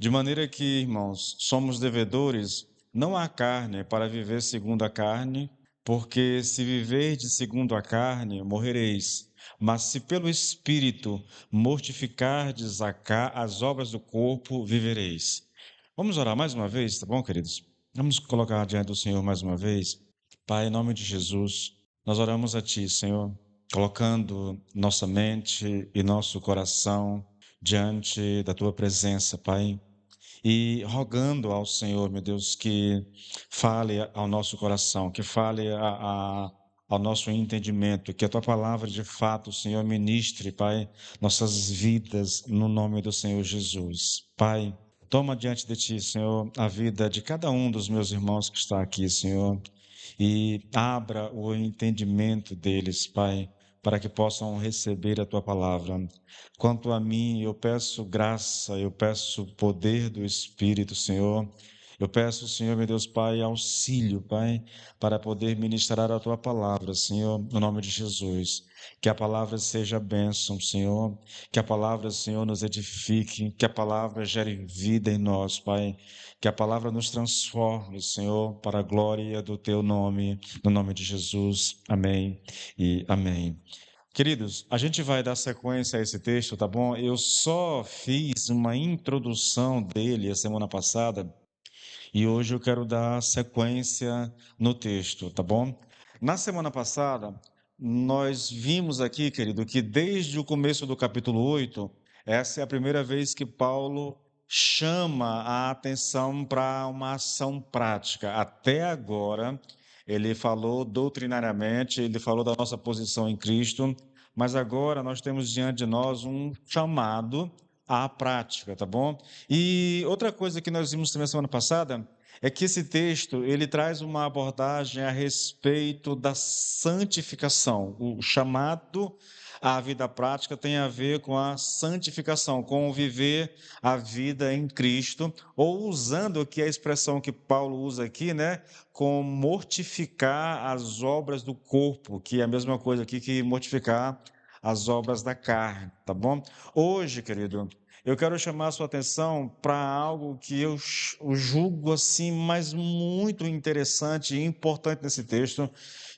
De maneira que, irmãos, somos devedores não à carne para viver segundo a carne, porque se viverdes segundo a carne, morrereis. Mas se pelo Espírito mortificardes as obras do corpo, vivereis. Vamos orar mais uma vez, tá bom, queridos? Vamos colocar diante do Senhor mais uma vez. Pai, em nome de Jesus, nós oramos a Ti, Senhor, colocando nossa mente e nosso coração diante da Tua presença, Pai, e rogando ao Senhor, meu Deus, que fale ao nosso coração, que fale ao nosso entendimento, que a tua palavra de fato, Senhor, ministre, Pai, nossas vidas no nome do Senhor Jesus. Pai, toma diante de ti, Senhor, a vida de cada um dos meus irmãos que está aqui, Senhor, e abra o entendimento deles, Pai, para que possam receber a tua palavra. Quanto a mim, eu peço graça, eu peço poder do Espírito, Senhor. Eu peço, Senhor, meu Deus, Pai, auxílio, Pai, para poder ministrar a tua palavra, Senhor, no nome de Jesus. Que a palavra seja bênção, Senhor. Que a palavra, Senhor, nos edifique. Que a palavra gere vida em nós, Pai. Que a palavra nos transforme, Senhor, para a glória do teu nome, no nome de Jesus. Amém e amém. Queridos, a gente vai dar sequência a esse texto, tá bom? Eu só fiz uma introdução dele a semana passada e hoje eu quero dar sequência no texto, tá bom? Na semana passada, nós vimos aqui, querido, que desde o começo do capítulo 8, essa é a primeira vez que Paulo chama a atenção para uma ação prática. Até agora, ele falou doutrinariamente, ele falou da nossa posição em Cristo, mas agora nós temos diante de nós um chamado à prática, tá bom? E outra coisa que nós vimos também semana passada é que esse texto ele traz uma abordagem a respeito da santificação. O chamado à vida prática tem a ver com a santificação, com o viver a vida em Cristo, ou usando aqui a expressão que Paulo usa aqui, né, com mortificar as obras do corpo, que é a mesma coisa aqui que mortificar as obras da carne, tá bom? Hoje, querido, eu quero chamar a sua atenção para algo que eu julgo assim, mas muito interessante e importante nesse texto,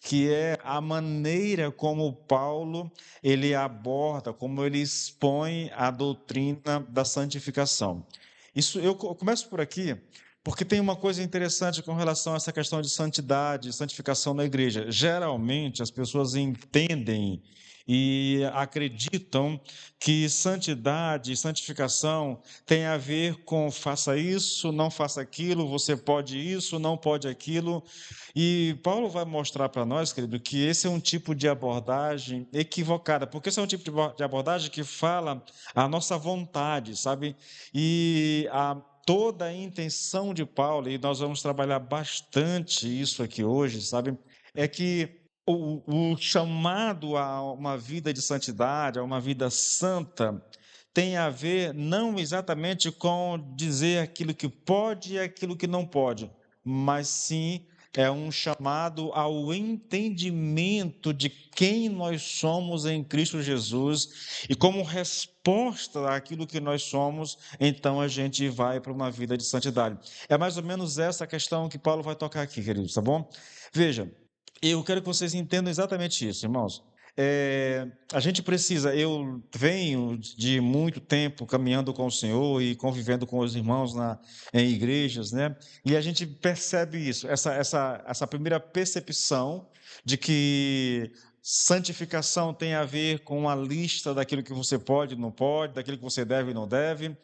que é a maneira como Paulo ele aborda, como ele expõe a doutrina da santificação. Isso eu começo por aqui, porque tem uma coisa interessante com relação a essa questão de santidade, santificação na igreja. Geralmente as pessoas entendem e acreditam que santidade, santificação tem a ver com faça isso, não faça aquilo, você pode isso, não pode aquilo. E Paulo vai mostrar para nós, querido, que esse é um tipo de abordagem equivocada, porque esse é um tipo de abordagem que fala a nossa vontade, sabe? E toda a intenção de Paulo, e nós vamos trabalhar bastante isso aqui hoje, sabe? É que o chamado a uma vida de santidade, a uma vida santa, tem a ver não exatamente com dizer aquilo que pode e aquilo que não pode, mas sim é um chamado ao entendimento de quem nós somos em Cristo Jesus e como resposta àquilo que nós somos, então a gente vai para uma vida de santidade. É mais ou menos essa questão que Paulo vai tocar aqui, queridos, tá bom? Veja, eu quero que vocês entendam exatamente isso, irmãos. A gente precisa, eu venho de muito tempo caminhando com o Senhor e convivendo com os irmãos em igrejas, né? E a gente percebe isso, essa primeira percepção de que santificação tem a ver com a lista daquilo que você pode e não pode, daquilo que você deve e não deve.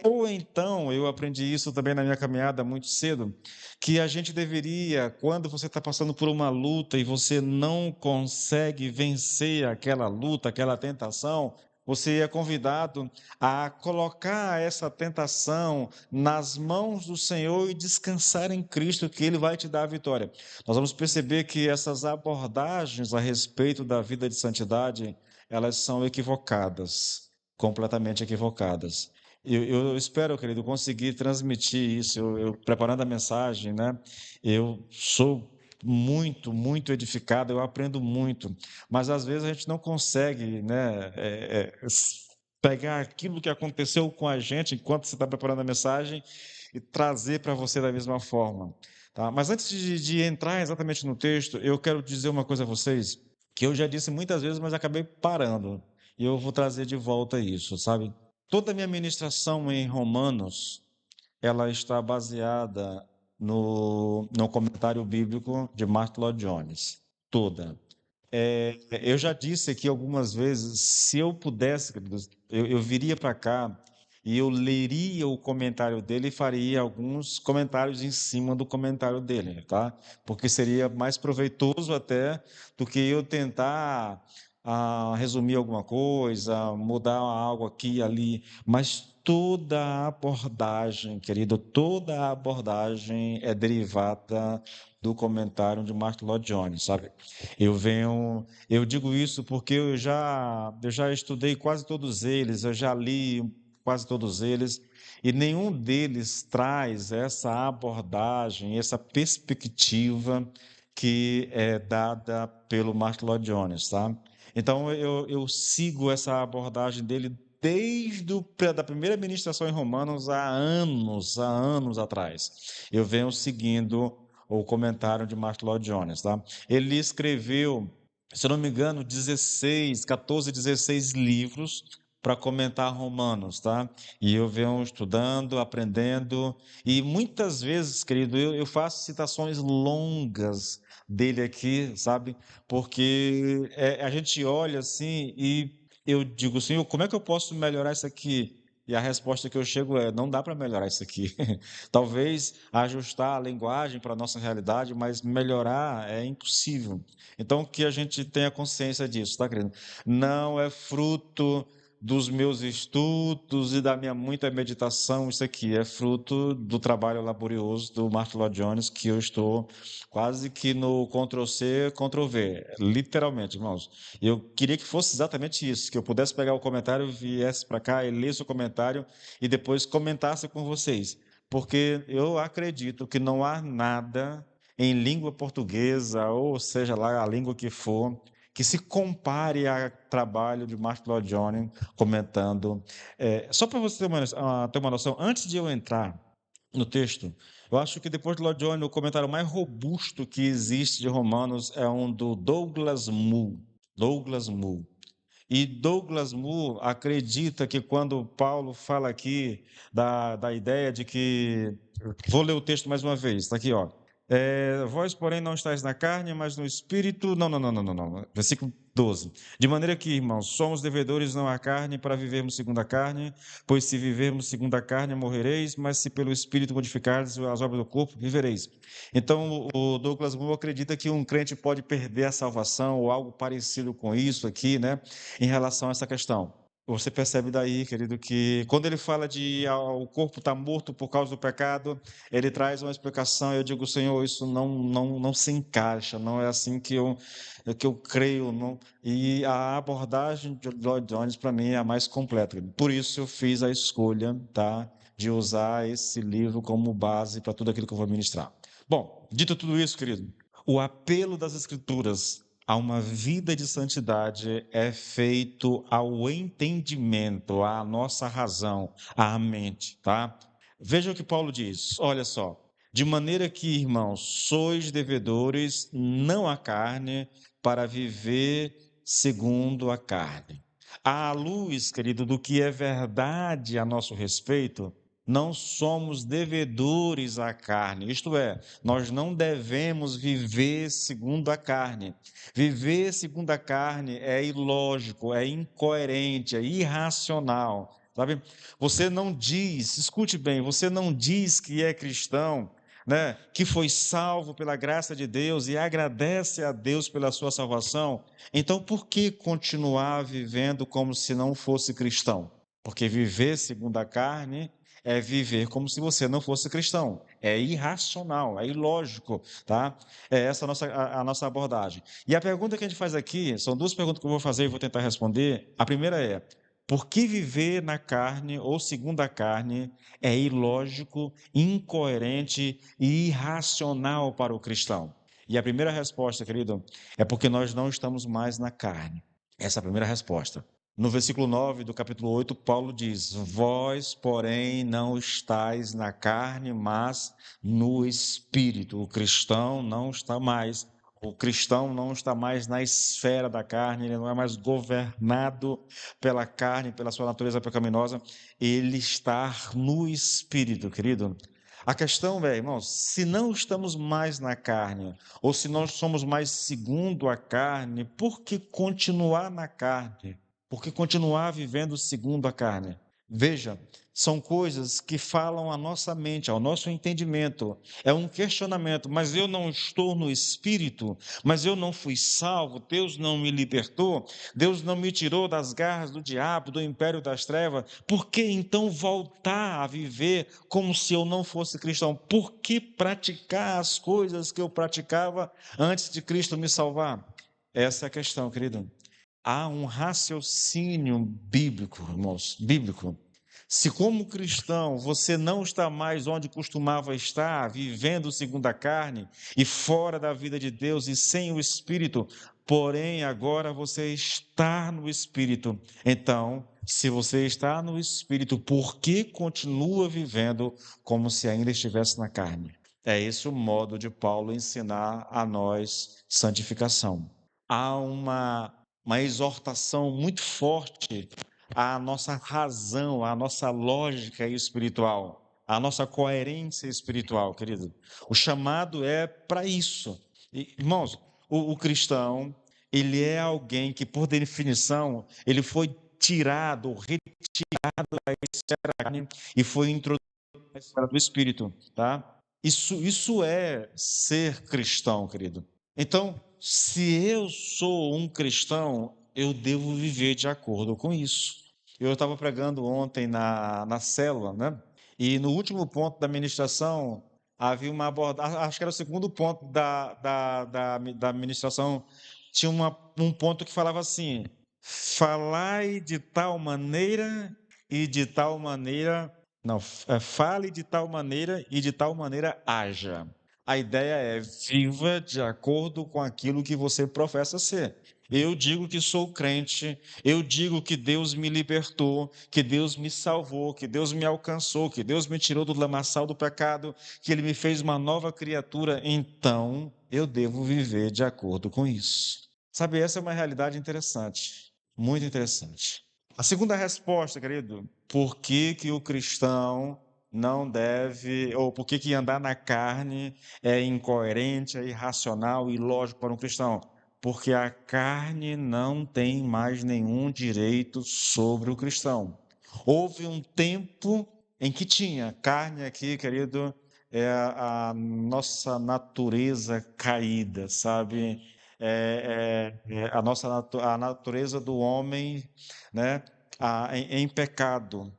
Ou então, eu aprendi isso também na minha caminhada muito cedo, que a gente deveria, quando você está passando por uma luta e você não consegue vencer aquela luta, aquela tentação, você é convidado a colocar essa tentação nas mãos do Senhor e descansar em Cristo, que Ele vai te dar a vitória. Nós vamos perceber que essas abordagens a respeito da vida de santidade, elas são equivocadas, completamente equivocadas. Eu espero, querido, conseguir transmitir isso. Preparando a mensagem, né? Eu sou muito edificado, eu aprendo muito, mas às vezes a gente não consegue, né? pegar aquilo que aconteceu com a gente enquanto você está preparando a mensagem e trazer para você da mesma forma, tá? Mas antes de entrar exatamente no texto, eu quero dizer uma coisa a vocês, que eu já disse muitas vezes, mas acabei parando, e eu vou trazer de volta isso, sabe? Toda a minha ministração em Romanos, ela está baseada no comentário bíblico de Martin Lloyd Jones, toda. Eu já disse aqui algumas vezes, se eu pudesse, queridos, eu viria para cá e eu leria o comentário dele e faria alguns comentários em cima do comentário dele, tá? Porque seria mais proveitoso até do que eu tentar resumir alguma coisa, mudar algo aqui e ali. Mas toda a abordagem, querido, toda a abordagem é derivada do comentário de Martin Lloyd Jones, sabe? Eu digo isso porque eu já estudei quase todos eles, eu já li quase todos eles, e nenhum deles traz essa abordagem, essa perspectiva que é dada pelo Martin Lloyd Jones, tá? Então eu sigo essa abordagem dele desde da primeira ministração em Romanos há anos atrás. Eu venho seguindo o comentário de Martin Lloyd Jones, tá? Ele escreveu, se eu não me engano, 14, 16 livros para comentar Romanos, tá? E eu venho estudando, aprendendo, e muitas vezes, querido, eu faço citações longas dele aqui, sabe? Porque a gente olha assim e eu digo, Senhor, como é que eu posso melhorar isso aqui? E a resposta que eu chego é: não dá para melhorar isso aqui. Talvez ajustar a linguagem para a nossa realidade, mas melhorar é impossível. Então, que a gente tenha consciência disso, tá, querido? Não é fruto dos meus estudos e da minha muita meditação, isso aqui é fruto do trabalho laborioso do Martin Lloyd Jones, que eu estou quase que no Ctrl+C, Ctrl+V, literalmente, irmãos. Eu queria que fosse exatamente isso, que eu pudesse pegar o comentário, viesse para cá e lesse o comentário e depois comentasse com vocês, porque eu acredito que não há nada em língua portuguesa, ou seja lá a língua que for, que se compare ao trabalho de Martin Lloyd Jones comentando. Só para você ter uma noção, antes de eu entrar no texto, eu acho que depois de Lloyd Jones, o comentário mais robusto que existe de Romanos é um do Douglas Moo. Douglas Moo. E Douglas Moo acredita que quando Paulo fala aqui da ideia de que. Vou ler o texto mais uma vez, está aqui, ó. Vós, porém, não estáis na carne, mas no espírito. Não, não, não, não, não, não. Versículo 12. De maneira que, irmãos, somos devedores não à carne para vivermos segundo a carne, pois se vivermos segundo a carne, morrereis, mas se pelo espírito modificardes as obras do corpo, vivereis. Então, o Douglas Moo acredita que um crente pode perder a salvação ou algo parecido com isso aqui, né? Em relação a essa questão. Você percebe daí, querido, que quando ele fala de o corpo está morto por causa do pecado, ele traz uma explicação. Eu digo, Senhor, isso não se encaixa, não é assim que eu creio. Não. E a abordagem de Lloyd Jones, para mim, é a mais completa. Querido. Por isso eu fiz a escolha, tá, de usar esse livro como base para tudo aquilo que eu vou ministrar. Bom, dito tudo isso, querido, o apelo das Escrituras a uma vida de santidade é feito ao entendimento, à nossa razão, à mente, tá? Veja o que Paulo diz, olha só. De maneira que, irmãos, sois devedores, não à carne, para viver segundo a carne. À luz, querido, do que é verdade a nosso respeito, não somos devedores à carne, isto é, nós não devemos viver segundo a carne. Viver segundo a carne é ilógico, é incoerente, é irracional, sabe? Você não diz, escute bem, você não diz que é cristão, né? Que foi salvo pela graça de Deus e agradece a Deus pela sua salvação. Então, por que continuar vivendo como se não fosse cristão? Porque viver segundo a carne é viver como se você não fosse cristão. É irracional, é ilógico, tá? É essa a nossa abordagem. E a pergunta que a gente faz aqui, são duas perguntas que eu vou fazer e vou tentar responder. A primeira é: por que viver na carne ou segundo a carne é ilógico, incoerente e irracional para o cristão? E a primeira resposta, querido, é porque nós não estamos mais na carne. Essa é a primeira resposta. No versículo 9 do capítulo 8, Paulo diz: Vós, porém, não estáis na carne, mas no Espírito. O cristão não está mais na esfera da carne, ele não é mais governado pela carne, pela sua natureza pecaminosa, ele está no Espírito, querido. A questão é, irmãos, se não estamos mais na carne, ou se nós somos mais segundo a carne, por que continuar na carne? Por que continuar vivendo segundo a carne? Veja, são coisas que falam à nossa mente, ao nosso entendimento. É um questionamento, mas eu não estou no Espírito, mas eu não fui salvo, Deus não me libertou, Deus não me tirou das garras do diabo, do império das trevas. Por que então voltar a viver como se eu não fosse cristão? Por que praticar as coisas que eu praticava antes de Cristo me salvar? Essa é a questão, querido. Há um raciocínio bíblico, irmãos, bíblico. Se como cristão você não está mais onde costumava estar, vivendo segundo a carne e fora da vida de Deus e sem o Espírito, porém agora você está no Espírito. Então, se você está no Espírito, por que continua vivendo como se ainda estivesse na carne? É esse o modo de Paulo ensinar a nós santificação. Há uma exortação muito forte à nossa razão, à nossa lógica espiritual, à nossa coerência espiritual, querido. O chamado é para isso. Irmãos, o cristão, ele é alguém que, por definição, ele foi tirado, retirado da esfera da carne e foi introduzido na esfera do espírito, tá? Isso é ser cristão, querido. Então, se eu sou um cristão, eu devo viver de acordo com isso. Eu estava pregando ontem na célula, né? E no último ponto da ministração, havia uma abordagem, acho que era o segundo ponto da ministração, tinha um ponto que falava assim: falai de tal maneira e de tal maneira. Não, fale de tal maneira e de tal maneira haja. A ideia é viva de acordo com aquilo que você professa ser. Eu digo que sou crente, eu digo que Deus me libertou, que Deus me salvou, que Deus me alcançou, que Deus me tirou do lamaçal do pecado, que Ele me fez uma nova criatura, então eu devo viver de acordo com isso. Sabe, essa é uma realidade interessante, muito interessante. A segunda resposta, querido, por que que o cristão não deve, ou por que que andar na carne é incoerente, é irracional e ilógico para um cristão? Porque a carne não tem mais nenhum direito sobre o cristão. Houve um tempo em que tinha carne aqui, querido, é a nossa natureza caída, sabe? É a nossa a natureza do homem, né? Em pecado.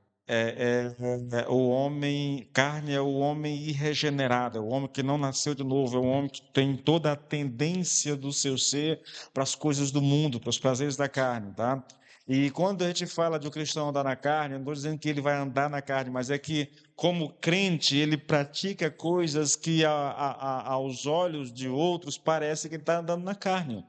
O homem, carne é o homem irregenerado, é o homem que não nasceu de novo, é o homem que tem toda a tendência do seu ser para as coisas do mundo, para os prazeres da carne, tá? E quando a gente fala de um cristão andar na carne, eu não estou dizendo que ele vai andar na carne, mas é que, como crente, ele pratica coisas que aos olhos de outros parece que ele está andando na carne,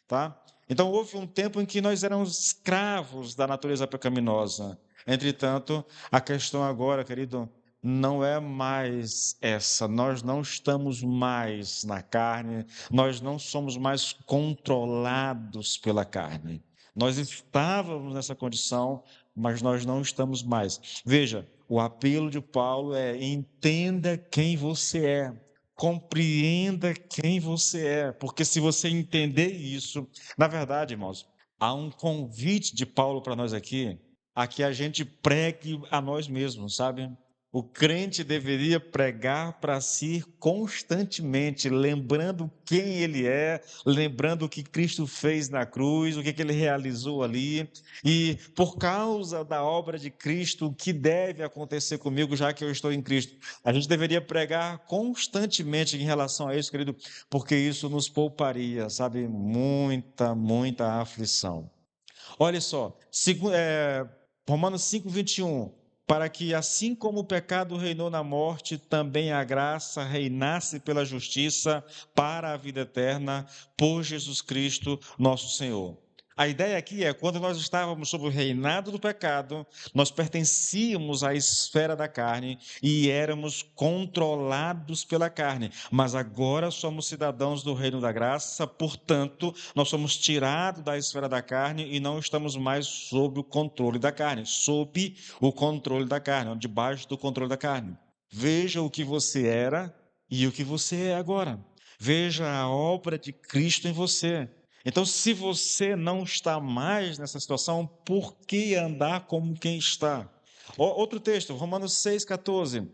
tá? Então houve um tempo em que nós éramos escravos da natureza pecaminosa. Entretanto, a questão agora, querido, não é mais essa. Nós não estamos mais na carne, nós não somos mais controlados pela carne. Nós estávamos nessa condição, mas nós não estamos mais. Veja, o apelo de Paulo é: entenda quem você é. Compreenda quem você é, porque se você entender isso, na verdade, irmãos, há um convite de Paulo para nós aqui, a que a gente pregue a nós mesmos, sabe? O crente deveria pregar para si constantemente, lembrando quem ele é, lembrando o que Cristo fez na cruz, o que ele realizou ali, e por causa da obra de Cristo, o que deve acontecer comigo, já que eu estou em Cristo. A gente deveria pregar constantemente em relação a isso, querido, porque isso nos pouparia, sabe, muita aflição. Olha só, Romanos 5:21, para que assim como o pecado reinou na morte, também a graça reinasse pela justiça para a vida eterna, por Jesus Cristo, nosso Senhor. A ideia aqui é quando nós estávamos sob o reinado do pecado, nós pertencíamos à esfera da carne e éramos controlados pela carne. Mas agora somos cidadãos do reino da graça, portanto, nós somos tirados da esfera da carne e não estamos mais sob o controle da carne, sob o controle da carne, debaixo do controle da carne. Veja o que você era e o que você é agora. Veja a obra de Cristo em você. Então, se você não está mais nessa situação, por que andar como quem está? Outro texto, Romanos 6,14.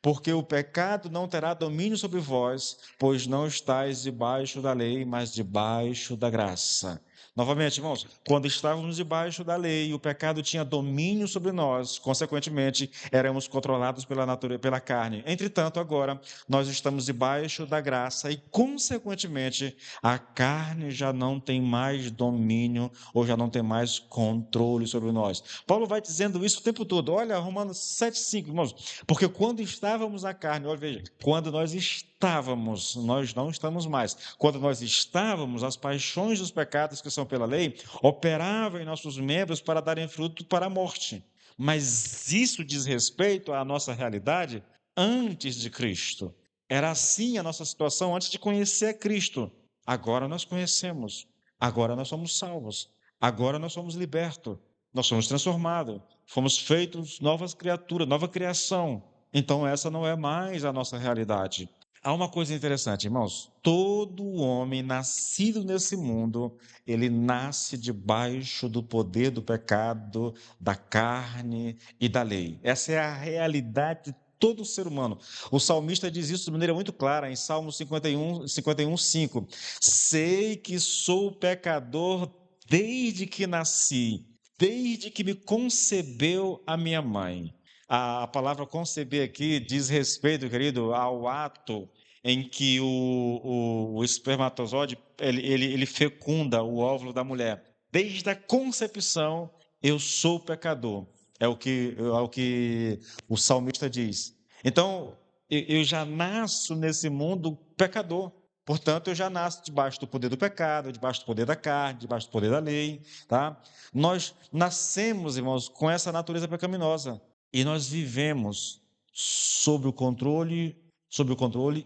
Porque o pecado não terá domínio sobre vós, pois não estáis debaixo da lei, mas debaixo da graça. Novamente, irmãos, quando estávamos debaixo da lei, o pecado tinha domínio sobre nós, consequentemente, éramos controlados pela natureza, pela carne. Entretanto, agora, nós estamos debaixo da graça e, consequentemente, a carne já não tem mais domínio ou já não tem mais controle sobre nós. Paulo vai dizendo isso o tempo todo. Olha, Romanos 7,5, irmãos. Porque quando estávamos na carne, olha, veja, quando nós estávamos, nós não estamos mais. Quando nós estávamos, as paixões dos pecados que são pela lei operavam em nossos membros para darem fruto para a morte. Mas isso diz respeito à nossa realidade antes de Cristo. Era assim a nossa situação antes de conhecer Cristo. Agora nós conhecemos. Agora nós somos salvos. Agora nós somos libertos. Nós somos transformados. Fomos feitos novas criaturas, nova criação. Então essa não é mais a nossa realidade. Há uma coisa interessante, irmãos. Todo homem nascido nesse mundo, ele nasce debaixo do poder do pecado, da carne e da lei. Essa é a realidade de todo ser humano. O salmista diz isso de maneira muito clara em Salmo 51, 5. Sei que sou pecador desde que nasci, desde que me concebeu a minha mãe. A palavra conceber aqui diz respeito, querido, ao ato em que o espermatozoide ele fecunda o óvulo da mulher. Desde a concepção, eu sou pecador. É o que o salmista diz. Então, eu já nasço nesse mundo pecador. Portanto, eu já nasço debaixo do poder do pecado, debaixo do poder da carne, debaixo do poder da lei, tá? Nós nascemos, irmãos, com essa natureza pecaminosa e nós vivemos sob o controle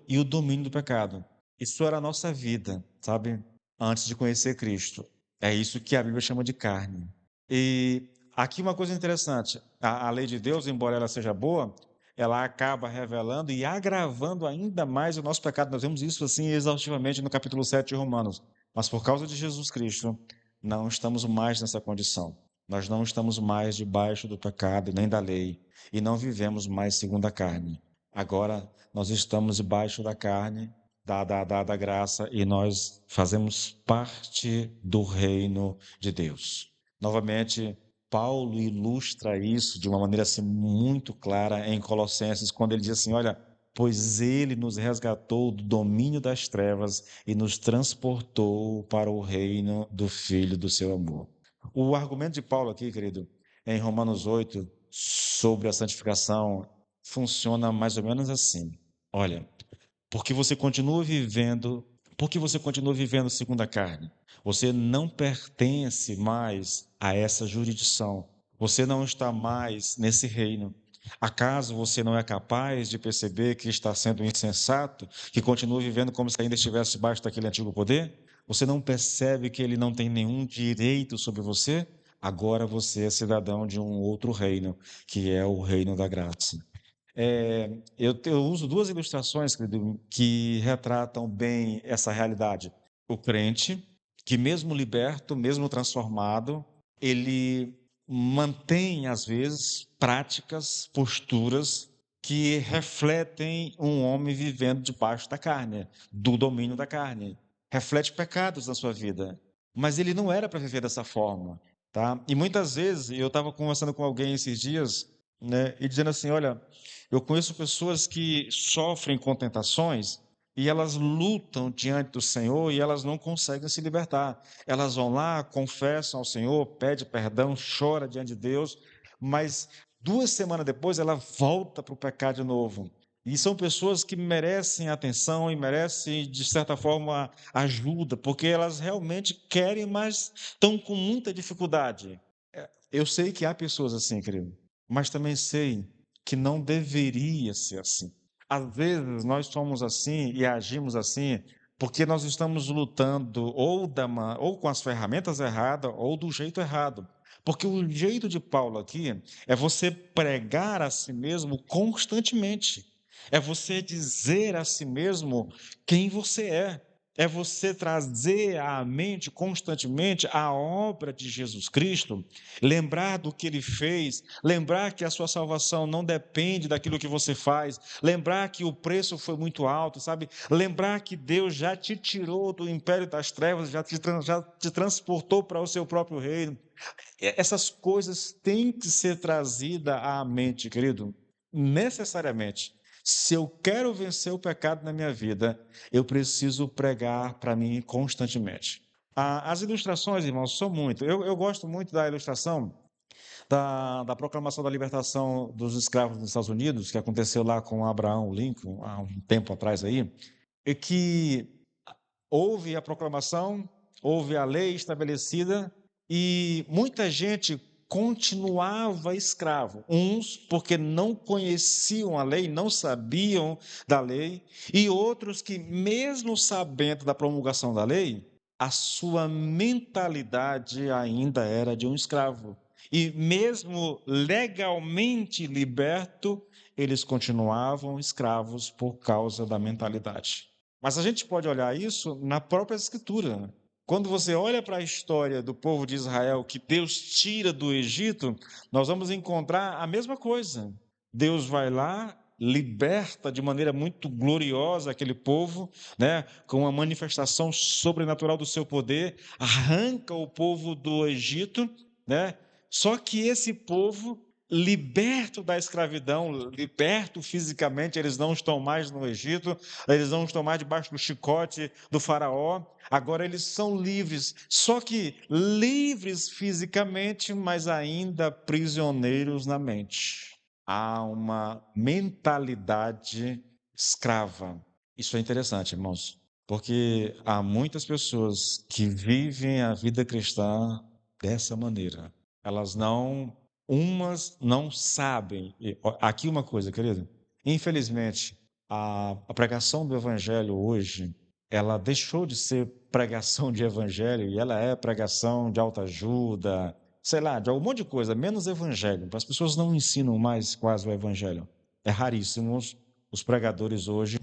e o domínio do pecado. Isso era a nossa vida, sabe? Antes de conhecer Cristo. É isso que a Bíblia chama de carne. E aqui uma coisa interessante: a lei de Deus, embora ela seja boa, ela acaba revelando e agravando ainda mais o nosso pecado. Nós vemos isso assim exaustivamente no capítulo 7 de Romanos. Mas por causa de Jesus Cristo, não estamos mais nessa condição. Nós não estamos mais debaixo do pecado nem da lei e não vivemos mais segundo a carne. Agora nós estamos debaixo da carne, da graça, e nós fazemos parte do reino de Deus. Novamente, Paulo ilustra isso de uma maneira assim, muito clara em Colossenses, quando ele diz assim: olha, pois ele nos resgatou do domínio das trevas e nos transportou para o reino do Filho do seu amor. O argumento de Paulo aqui, querido, em Romanos 8, sobre a santificação, funciona mais ou menos assim. Olha, porque você continua vivendo, porque você continua vivendo segundo a carne. Você não pertence mais a essa jurisdição. Você não está mais nesse reino. Acaso você não é capaz de perceber que está sendo insensato, que continua vivendo como se ainda estivesse debaixo daquele antigo poder? Você não percebe que ele não tem nenhum direito sobre você? Agora você é cidadão de um outro reino, que é o reino da graça. Eu uso duas ilustrações, querido, que retratam bem essa realidade. O crente, que mesmo liberto, mesmo transformado, ele mantém, às vezes, práticas, posturas que refletem um homem vivendo debaixo da carne, do domínio da carne. Reflete pecados na sua vida. Mas ele não era para viver dessa forma, tá? E muitas vezes, eu estava conversando com alguém esses dias, né, e dizendo assim: olha, eu conheço pessoas que sofrem com tentações e elas lutam diante do Senhor e elas não conseguem se libertar. Elas vão lá, confessam ao Senhor, pede perdão, chora diante de Deus, mas 2 semanas depois ela volta para o pecado de novo. E são pessoas que merecem atenção e merecem, de certa forma, ajuda, porque elas realmente querem, mas estão com muita dificuldade. Eu sei que há pessoas assim, querido, mas também sei que não deveria ser assim. Às vezes nós somos assim e agimos assim porque nós estamos lutando ou com as ferramentas erradas ou do jeito errado. Porque o jeito de Paulo aqui é você pregar a si mesmo constantemente. É você dizer a si mesmo quem você é. É você trazer à mente constantemente a obra de Jesus Cristo, lembrar do que ele fez, lembrar que a sua salvação não depende daquilo que você faz, lembrar que o preço foi muito alto, sabe? Lembrar que Deus já te tirou do império das trevas, já te transportou para o seu próprio reino. Essas coisas têm que ser trazidas à mente, querido, necessariamente. Se eu quero vencer o pecado na minha vida, eu preciso pregar para mim constantemente. As ilustrações, irmãos, são muito. Eu gosto muito da ilustração da proclamação da libertação dos escravos nos Estados Unidos, que aconteceu lá com Abraham Lincoln, há um tempo atrás aí, e que houve a proclamação, houve a lei estabelecida e muita gente continuava escravo. Uns porque não conheciam a lei, não sabiam da lei, e outros que, mesmo sabendo da promulgação da lei, a sua mentalidade ainda era de um escravo. E mesmo legalmente liberto, eles continuavam escravos por causa da mentalidade. Mas a gente pode olhar isso na própria Escritura. Quando você olha para a história do povo de Israel que Deus tira do Egito, nós vamos encontrar a mesma coisa. Deus vai lá, liberta de maneira muito gloriosa aquele povo, né, com uma manifestação sobrenatural do seu poder, arranca o povo do Egito, né? Só que esse povo liberto da escravidão, liberto fisicamente, eles não estão mais no Egito, eles não estão mais debaixo do chicote do faraó, agora eles são livres, só que livres fisicamente, mas ainda prisioneiros na mente. Há uma mentalidade escrava. Isso é interessante, irmãos, porque há muitas pessoas que vivem a vida cristã dessa maneira. Elas não, umas não sabem. Aqui uma coisa, querido. Infelizmente, a pregação do evangelho hoje, ela deixou de ser pregação de evangelho e ela é pregação de autoajuda, sei lá, de algum monte de coisa, menos evangelho. As pessoas não ensinam mais quase o evangelho. É raríssimo os pregadores hoje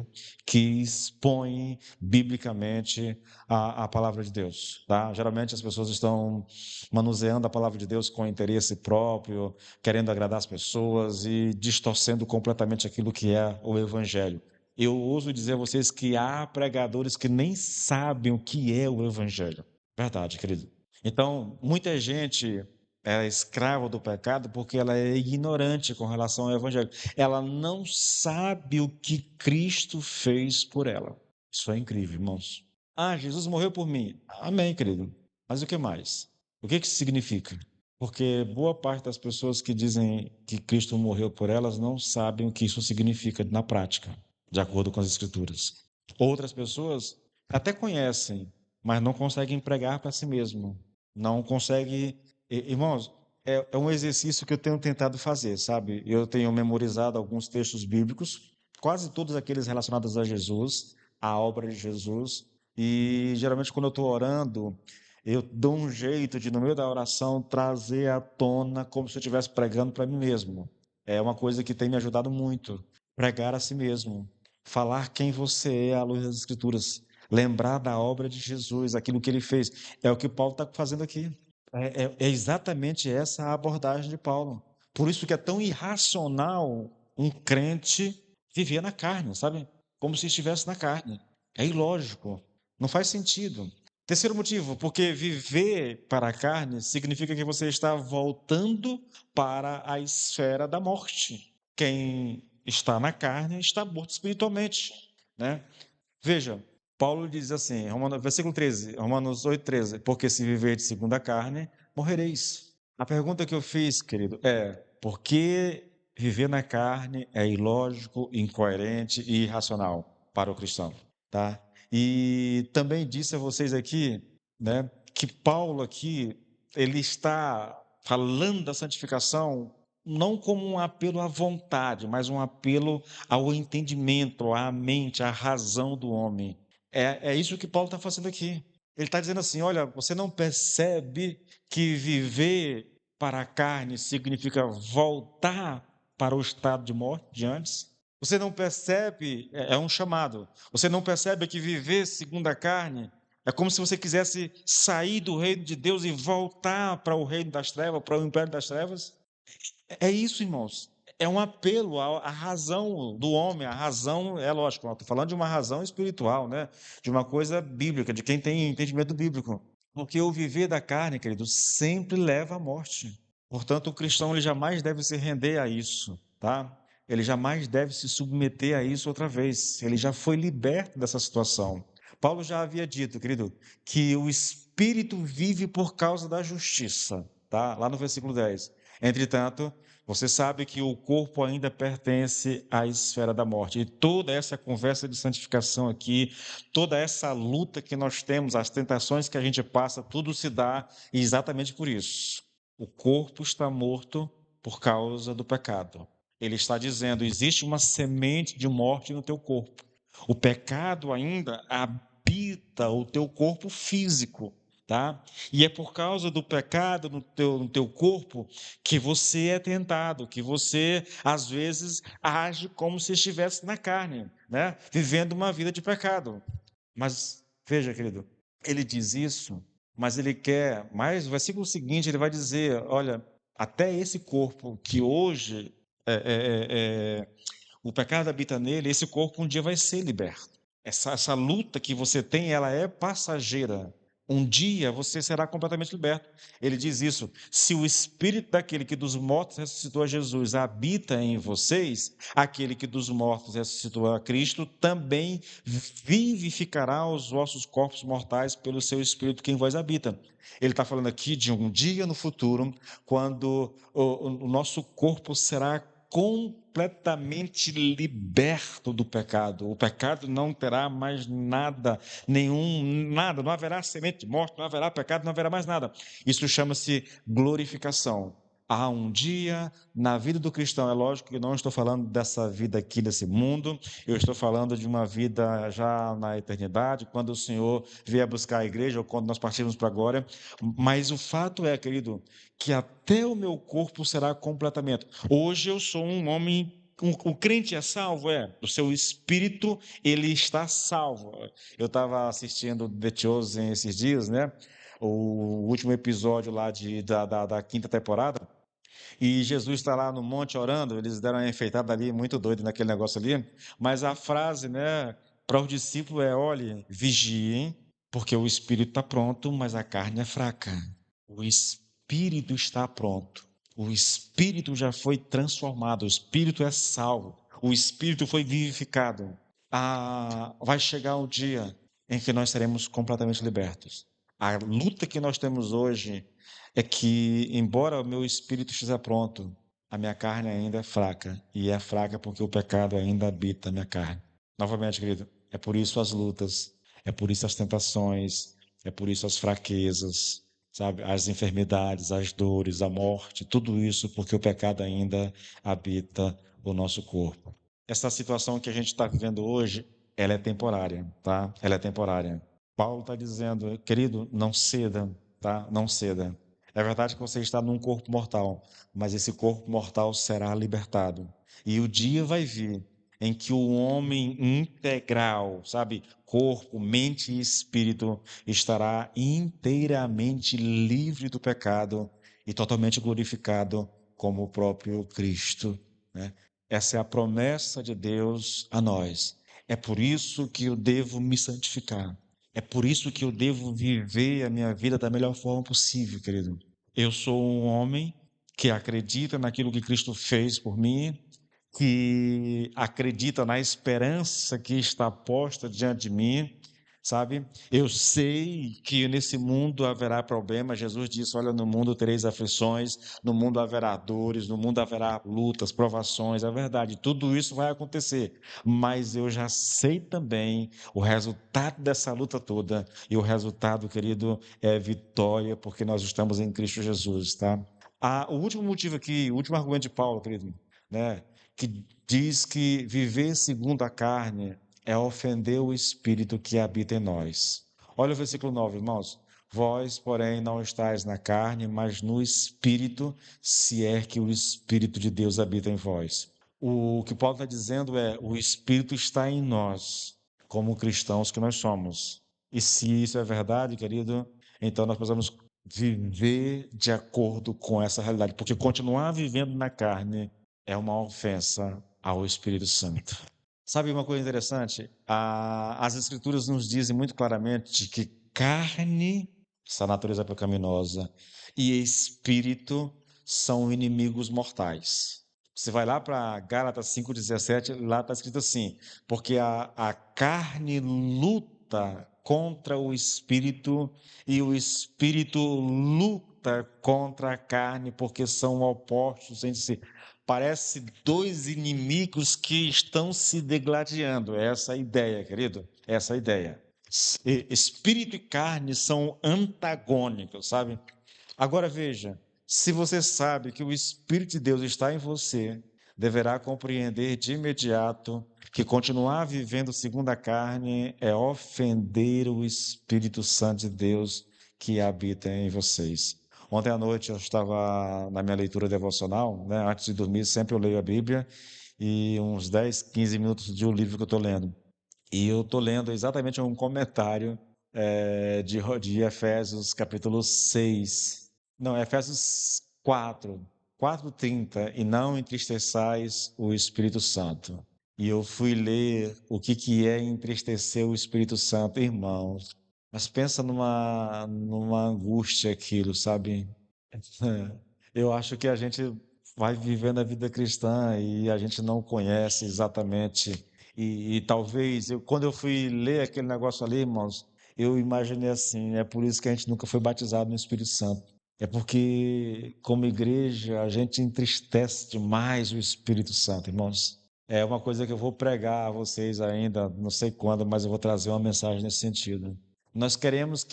que expõem biblicamente a palavra de Deus, tá? Geralmente as pessoas estão manuseando a palavra de Deus com interesse próprio, querendo agradar as pessoas e distorcendo completamente aquilo que é o evangelho. Eu ouso dizer a vocês que há pregadores que nem sabem o que é o evangelho. Verdade, querido. Então, muita gente é escrava do pecado porque ela é ignorante com relação ao evangelho. Ela não sabe o que Cristo fez por ela. Isso é incrível, irmãos. Ah, Jesus morreu por mim. Amém, querido. Mas o que mais? O que isso significa? Porque boa parte das pessoas que dizem que Cristo morreu por elas não sabem o que isso significa na prática, de acordo com as Escrituras. Outras pessoas até conhecem, mas não conseguem pregar para si mesmo. Não conseguem. Irmãos, é um exercício que eu tenho tentado fazer, sabe? Eu tenho memorizado alguns textos bíblicos, quase todos aqueles relacionados a Jesus, a obra de Jesus, e geralmente quando eu estou orando, eu dou um jeito de, no meio da oração, trazer à tona como se eu estivesse pregando para mim mesmo. É uma coisa que tem me ajudado muito. Pregar a si mesmo. Falar quem você é à luz das Escrituras. Lembrar da obra de Jesus, aquilo que ele fez. É o que Paulo está fazendo aqui. É exatamente essa a abordagem de Paulo. Por isso que é tão irracional um crente viver na carne, sabe? Como se estivesse na carne. É ilógico. Não faz sentido. Terceiro motivo, porque viver para a carne significa que você está voltando para a esfera da morte. Quem está na carne está morto espiritualmente, né? Veja, Paulo diz assim, versículo 13, Romanos 8:13, porque se viver de segundo a carne, morrereis. A pergunta que eu fiz, querido, é: por que viver na carne é ilógico, incoerente e irracional para o cristão, tá? E também disse a vocês aqui, né, que Paulo aqui, ele está falando da santificação não como um apelo à vontade, mas um apelo ao entendimento, à mente, à razão do homem. É isso que Paulo está fazendo aqui. Ele está dizendo assim: olha, você não percebe que viver para a carne significa voltar para o estado de morte de antes? Você não percebe, é um chamado. Você não percebe que viver segundo a carne é como se você quisesse sair do reino de Deus e voltar para o reino das trevas, para o império das trevas? É isso, irmãos. É um apelo à razão do homem. A razão, é lógico, estou falando de uma razão espiritual, né? De uma coisa bíblica, de quem tem entendimento bíblico. Porque o viver da carne, querido, sempre leva à morte. Portanto, o cristão ele jamais deve se render a isso, tá? Ele jamais deve se submeter a isso outra vez. Ele já foi liberto dessa situação. Paulo já havia dito, querido, que o espírito vive por causa da justiça, tá? Lá no versículo 10. Entretanto, você sabe que o corpo ainda pertence à esfera da morte. E toda essa conversa de santificação aqui, toda essa luta que nós temos, as tentações que a gente passa, tudo se dá exatamente por isso. O corpo está morto por causa do pecado. Ele está dizendo: existe uma semente de morte no teu corpo. O pecado ainda habita o teu corpo físico, tá? E é por causa do pecado no teu corpo que você é tentado, que você às vezes age como se estivesse na carne, né? Vivendo uma vida de pecado. Mas veja, querido, ele diz isso, mas ele quer, mais o versículo seguinte ele vai dizer: olha, até esse corpo que hoje o pecado habita nele, esse corpo um dia vai ser liberto. Essa luta que você tem, ela é passageira. Um dia você será completamente liberto. Ele diz isso: se o espírito daquele que dos mortos ressuscitou a Jesus habita em vocês, aquele que dos mortos ressuscitou a Cristo também vivificará os vossos corpos mortais pelo seu espírito que em vós habita. Ele está falando aqui de um dia no futuro, quando o nosso corpo será completamente liberto do pecado. O pecado não terá mais nada, nada, não haverá semente de morte, não haverá pecado, não haverá mais nada. Isso chama-se glorificação. Há um dia na vida do cristão, é lógico que não estou falando dessa vida aqui, desse mundo, eu estou falando de uma vida já na eternidade, quando o Senhor vier buscar a igreja, ou quando nós partirmos para a glória, mas o fato é, querido, que até o meu corpo será completamente. Hoje eu sou um homem. O crente é salvo, é. O seu espírito, ele está salvo. Eu estava assistindo The Chosen esses dias, né? O último episódio lá da quinta temporada. E Jesus está lá no monte orando. Eles deram uma enfeitada ali, muito doido naquele negócio ali. Mas a frase, né, para os discípulos é: olhe, vigiem, porque o espírito está pronto, mas a carne é fraca. O espírito está pronto. O espírito já foi transformado. O espírito é salvo. O espírito foi vivificado. Vai chegar o dia em que nós seremos completamente libertos. A luta que nós temos hoje é que, embora o meu espírito esteja pronto, a minha carne ainda é fraca. E é fraca porque o pecado ainda habita a minha carne. Novamente, querido, é por isso as lutas, é por isso as tentações, é por isso as fraquezas, sabe? As enfermidades, as dores, a morte, tudo isso porque o pecado ainda habita o nosso corpo. Essa situação que a gente está vivendo hoje, ela é temporária, tá? Ela é temporária. Paulo está dizendo: querido, não ceda, tá? Não ceda. É verdade que você está num corpo mortal, mas esse corpo mortal será libertado. E o dia vai vir em que o homem integral, sabe, corpo, mente e espírito, estará inteiramente livre do pecado e totalmente glorificado como o próprio Cristo, né? Essa é a promessa de Deus a nós. É por isso que eu devo me santificar. É por isso que eu devo viver a minha vida da melhor forma possível, querido. Eu sou um homem que acredita naquilo que Cristo fez por mim, que acredita na esperança que está posta diante de mim, sabe? Eu sei que nesse mundo haverá problemas. Jesus disse: Olha, no mundo tereis aflições, no mundo haverá dores, no mundo haverá lutas, provações. É verdade, tudo isso vai acontecer. Mas eu já sei também o resultado dessa luta toda. E o resultado, querido, é vitória, porque nós estamos em Cristo Jesus, tá? O último motivo aqui, o último argumento de Paulo, querido, né? Que diz que viver segundo a carne é ofender o Espírito que habita em nós. Olha o versículo 9, irmãos. Vós, porém, não estáis na carne, mas no Espírito, se é que o Espírito de Deus habita em vós. O que Paulo está dizendo é: o Espírito está em nós, como cristãos que nós somos. E se isso é verdade, querido, então nós precisamos viver de acordo com essa realidade, porque continuar vivendo na carne é uma ofensa ao Espírito Santo. Sabe uma coisa interessante? As Escrituras nos dizem muito claramente que carne, essa natureza pecaminosa, e espírito são inimigos mortais. Você vai lá para Gálatas 5,17, lá está escrito assim: porque a carne luta contra o espírito e o espírito luta contra a carne, porque são opostos entre si. Parece dois inimigos que estão se degladiando. É essa a ideia, querido. É essa a ideia. Espírito e carne são antagônicos, sabe? Agora veja, se você sabe que o Espírito de Deus está em você, deverá compreender de imediato que continuar vivendo segundo a carne é ofender o Espírito Santo de Deus que habita em vocês. Ontem à noite eu estava na minha leitura devocional, né? Antes de dormir, sempre eu leio a Bíblia e uns 10, 15 minutos de um livro que eu estou lendo. E eu estou lendo exatamente um comentário de Efésios capítulo 6. Não, Efésios 4:30, e não entristeçais o Espírito Santo. E eu fui ler o que é entristecer o Espírito Santo, irmãos. Mas pensa numa angústia aquilo, sabe? Eu acho que a gente vai vivendo a vida cristã e a gente não conhece exatamente. E talvez, quando eu fui ler aquele negócio ali, irmãos, eu imaginei assim: é por isso que a gente nunca foi batizado no Espírito Santo. É porque, como igreja, a gente entristece demais o Espírito Santo, irmãos. É uma coisa que eu vou pregar a vocês ainda, não sei quando, mas eu vou trazer uma mensagem nesse sentido. Nós queremos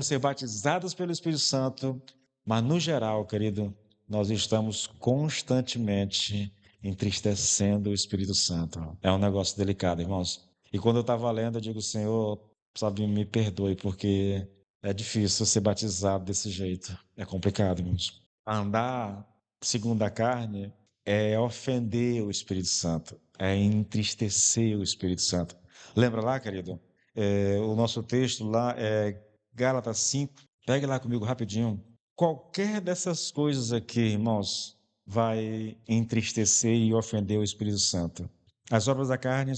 ser batizados pelo Espírito Santo, mas no geral, querido, nós estamos constantemente entristecendo o Espírito Santo. É um negócio delicado, irmãos. E quando eu estava lendo, eu digo: Senhor, sabe, me perdoe, porque é difícil ser batizado desse jeito. É complicado, irmãos. Andar segundo a carne é ofender o Espírito Santo, é entristecer o Espírito Santo. Lembra lá, querido? O nosso texto lá é Gálatas 5. Pegue lá comigo rapidinho. Qualquer dessas coisas aqui, irmãos, vai entristecer e ofender o Espírito Santo. As obras da carne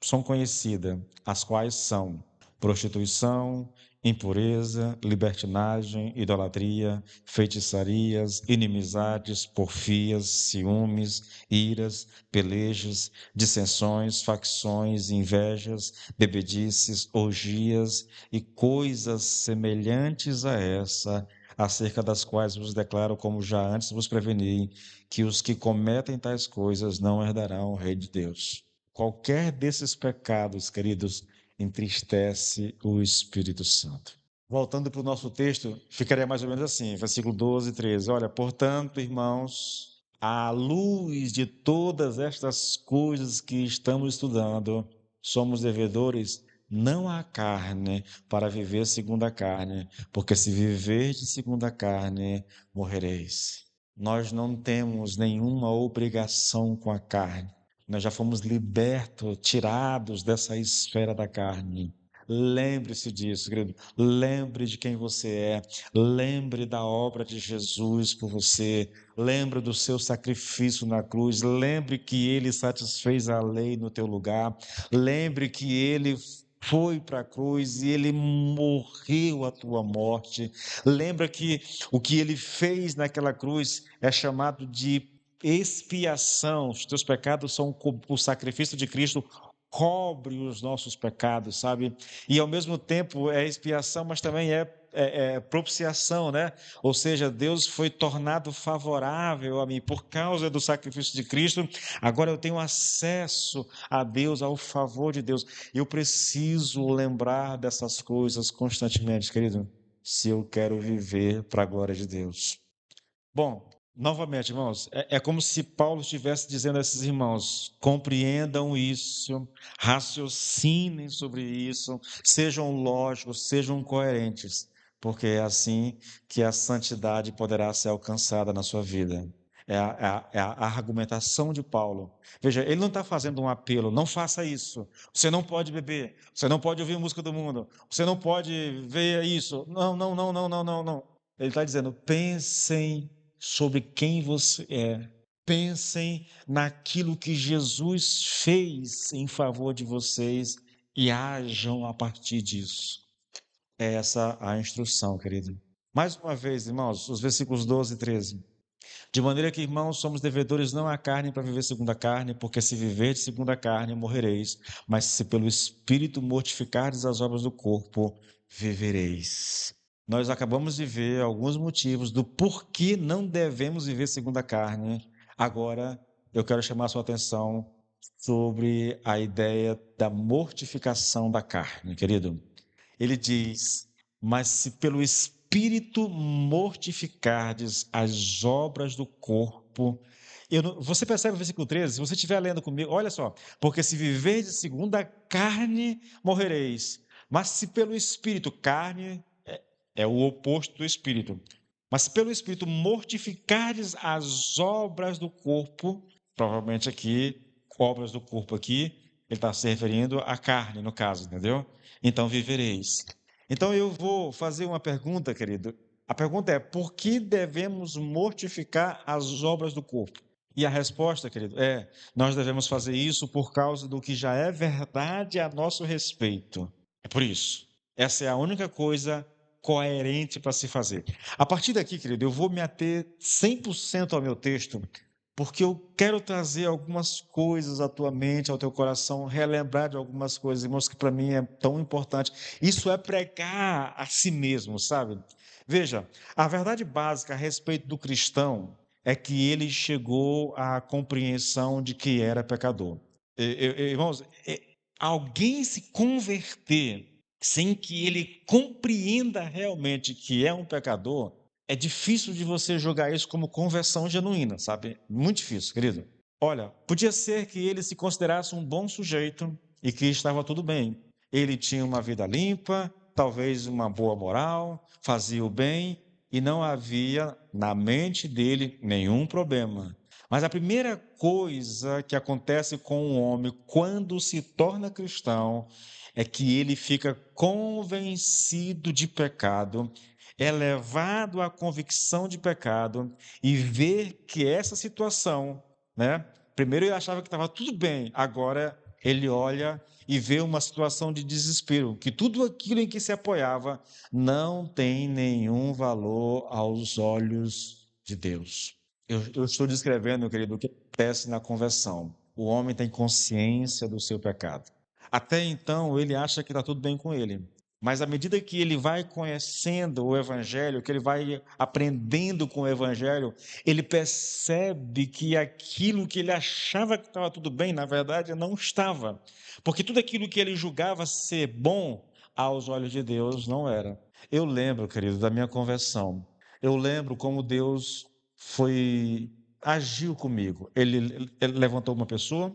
são conhecidas, as quais são prostituição, impureza, libertinagem, idolatria, feitiçarias, inimizades, porfias, ciúmes, iras, pelejas, dissensões, facções, invejas, bebedices, orgias e coisas semelhantes a essa, acerca das quais vos declaro, como já antes vos preveni, que os que cometem tais coisas não herdarão o reino de Deus. Qualquer desses pecados, queridos, entristece o Espírito Santo. Voltando para o nosso texto, ficaria mais ou menos assim, versículo 12 e 13. Olha, portanto, irmãos, à luz de todas estas coisas que estamos estudando, somos devedores não à carne, para viver segundo a carne, porque se viverdes segundo a carne, morrereis. Nós não temos nenhuma obrigação com a carne. Nós já fomos libertos, tirados dessa esfera da carne. Lembre-se disso, querido. Lembre de quem você é. Lembre da obra de Jesus por você. Lembre do seu sacrifício na cruz. Lembre que ele satisfez a lei no teu lugar. Lembre que ele foi para a cruz e ele morreu a tua morte. Lembra que o que ele fez naquela cruz é chamado de expiação. Os teus pecados são o sacrifício de Cristo cobre os nossos pecados, sabe? E ao mesmo tempo é expiação, mas também é propiciação, né? Ou seja, Deus foi tornado favorável a mim por causa do sacrifício de Cristo. Agora eu tenho acesso a Deus, ao favor de Deus. Eu preciso lembrar dessas coisas constantemente, querido, se eu quero viver para a glória de Deus. Bom, novamente, irmãos, é como se Paulo estivesse dizendo a esses irmãos: compreendam isso, raciocinem sobre isso, sejam lógicos, sejam coerentes, porque é assim que a santidade poderá ser alcançada na sua vida. É a argumentação de Paulo. Veja, ele não está fazendo um apelo, não faça isso. Você não pode beber, você não pode ouvir música do mundo, você não pode ver isso. Não, não, não, não, não, não, não. Ele está dizendo: pensem sobre quem você é. Pensem naquilo que Jesus fez em favor de vocês e ajam a partir disso. É essa a instrução, querido. Mais uma vez, irmãos, os versículos 12 e 13. De maneira que, irmãos, somos devedores não à carne para viver segundo a carne, porque se viverdes segundo a carne, morrereis, mas se pelo Espírito mortificardes as obras do corpo, vivereis. Nós acabamos de ver alguns motivos do porquê não devemos viver segundo a carne. Agora, eu quero chamar a sua atenção sobre a ideia da mortificação da carne, querido. Ele diz: mas se pelo Espírito mortificardes as obras do corpo. Você percebe o versículo 13? Se você estiver lendo comigo, olha só: porque se viverdes segundo a carne, morrereis. Mas se pelo Espírito, carne é o oposto do Espírito. Mas se pelo Espírito mortificardes as obras do corpo, provavelmente aqui, obras do corpo aqui, ele está se referindo à carne, no caso, entendeu? Então vivereis. Então eu vou fazer uma pergunta, querido. A pergunta é: por que devemos mortificar as obras do corpo? E a resposta, querido, é: nós devemos fazer isso por causa do que já é verdade a nosso respeito. É por isso. Essa é a única coisa coerente para se fazer. A partir daqui, querido, eu vou me ater 100% ao meu texto, porque eu quero trazer algumas coisas à tua mente, ao teu coração, relembrar de algumas coisas, irmãos, que para mim é tão importante. Isso é pregar a si mesmo, sabe? Veja, a verdade básica a respeito do cristão é que ele chegou à compreensão de que era pecador. Irmãos, alguém se converter sem que ele compreenda realmente que é um pecador, é difícil de você jogar isso como conversão genuína, sabe? Muito difícil, querido. Olha, podia ser que ele se considerasse um bom sujeito e que estava tudo bem. Ele tinha uma vida limpa, talvez uma boa moral, fazia o bem e não havia na mente dele nenhum problema. Mas a primeira coisa que acontece com o homem quando se torna cristão é que ele fica convencido de pecado, é levado à convicção de pecado e vê que essa situação, né? Primeiro ele achava que estava tudo bem, agora ele olha e vê uma situação de desespero, que tudo aquilo em que se apoiava não tem nenhum valor aos olhos de Deus. Eu estou descrevendo, meu querido, o que acontece na conversão. O homem tem consciência do seu pecado. Até então, ele acha que está tudo bem com ele. Mas à medida que ele vai conhecendo o Evangelho, que ele vai aprendendo com o Evangelho, ele percebe que aquilo que ele achava que estava tudo bem, na verdade, não estava. Porque tudo aquilo que ele julgava ser bom aos olhos de Deus não era. Eu lembro, querido, da minha conversão. Eu lembro como Deus agiu comigo. Ele levantou uma pessoa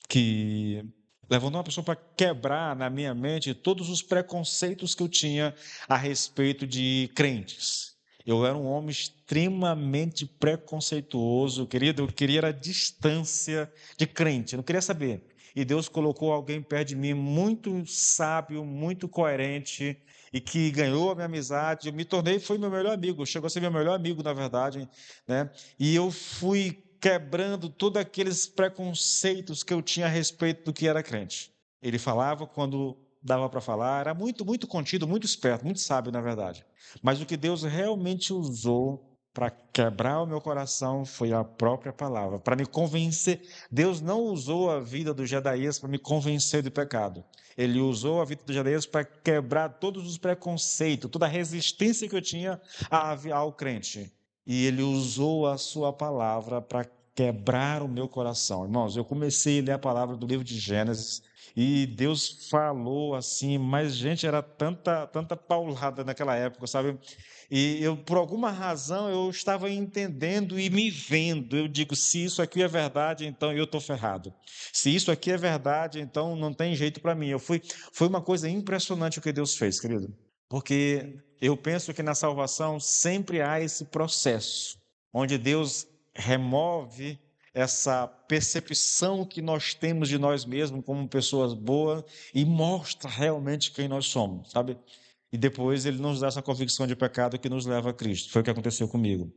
que levantou uma pessoa para quebrar na minha mente todos os preconceitos que eu tinha a respeito de crentes. Eu era um homem extremamente preconceituoso, querido, eu queria a distância de crente, eu não queria saber. E Deus colocou alguém perto de mim muito sábio, muito coerente, e que ganhou a minha amizade. Eu me tornei, foi meu melhor amigo, chegou a ser meu melhor amigo, na verdade, né? E eu fui quebrando todos aqueles preconceitos que eu tinha a respeito do que era crente. Ele falava quando dava para falar, era muito, muito contido, muito esperto, muito sábio, na verdade. Mas o que Deus realmente usou para quebrar o meu coração foi a própria palavra, para me convencer. Deus não usou a vida do Jedaías para me convencer do pecado. Ele usou a vida do Jedaías para quebrar todos os preconceitos, toda a resistência que eu tinha ao crente. E ele usou a sua palavra para quebrar o meu coração. Irmãos, eu comecei a ler a palavra do livro de Gênesis e Deus falou assim, mas gente, era tanta paulada naquela época, sabe? E eu, por alguma razão, eu estava entendendo e me vendo. Eu digo, se isso aqui é verdade, então eu estou ferrado. Se isso aqui é verdade, então não tem jeito para mim. Foi uma coisa impressionante o que Deus fez, querido. Porque eu penso que na salvação sempre há esse processo, onde Deus remove essa percepção que nós temos de nós mesmos como pessoas boas e mostra realmente quem nós somos, sabe? E depois ele nos dá essa convicção de pecado que nos leva a Cristo. Foi o que aconteceu comigo.